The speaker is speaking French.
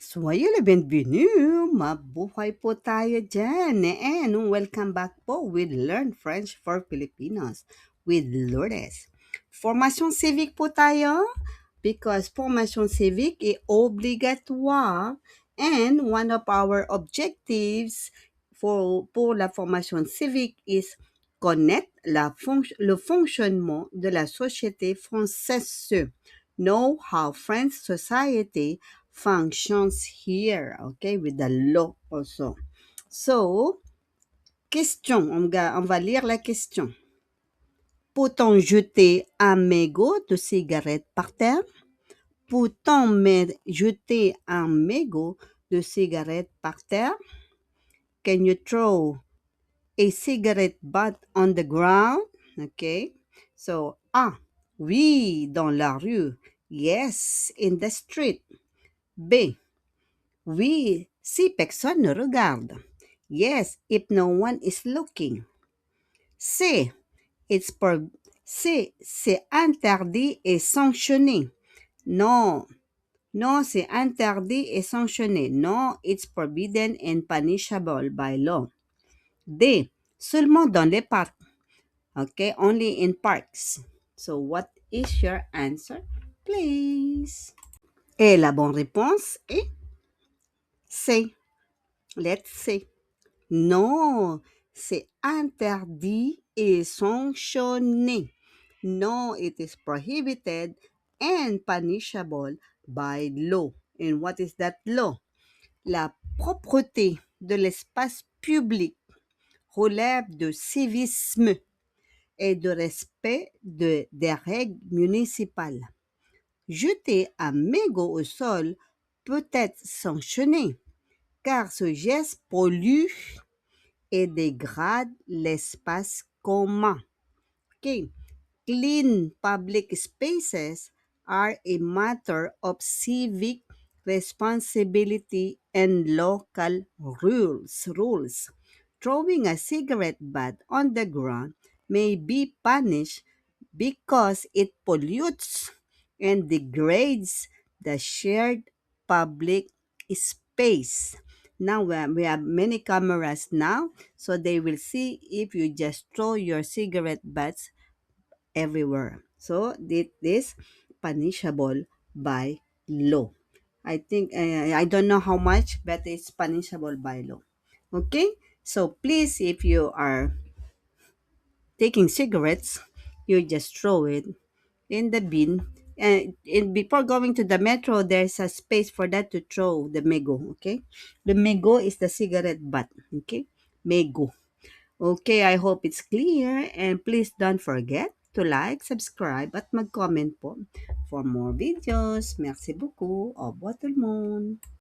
Soyez le bienvenu, mabuhay po tayo dyan. And welcome back po with Learn French for Filipinos with Lourdes. Formation civique po tayo because formation civique est obligatoire and one of our objectives pour la formation civique is connaître le fonctionnement de la société française. Know how French society functions here, okay, with the law also. So, question, on va lire la question. Peut-on jeter un mégot de cigarette par terre? Peut-on jeter un mégot de cigarette par terre? Can you throw a cigarette butt on the ground? Okay. So, A. Oui, dans la rue. Yes, in the street. B. Oui, si personne ne regarde. Yes, if no one is looking. C. C'est interdit et sanctionné. Non, non, c'est interdit et sanctionné. No, it's forbidden and punishable by law. D. Seulement dans les parcs. Okay, only in parks. So what is your answer, please? Et la bonne réponse est C. Let's see. Non, c'est interdit et sanctionné. No, it is prohibited and punishable by law. And what is that law? La propreté de l'espace public relève de civisme et de respect des règles municipales. Jeter un mégot au sol peut être sanctionné, car ce geste pollue et dégrade l'espace commun. Okay. Clean public spaces are a matter of civic responsibility and local rules. Throwing a cigarette butt on the ground may be punished because it pollutes and degrades the shared public space. Now we have many cameras now, so they will see if you just throw your cigarette butts everywhere. So it is punishable by law. I think I don't know how much, but it's punishable by law. Okay, so please, if you are taking cigarettes, you just throw it in the bin. And before going to the metro, there's a space for that to throw the mego. Okay, the mego is the cigarette butt. Okay, mego. Okay, I hope it's clear, and please don't forget to like, subscribe, at mag-comment po for more videos. Merci beaucoup. Au revoir tout le monde.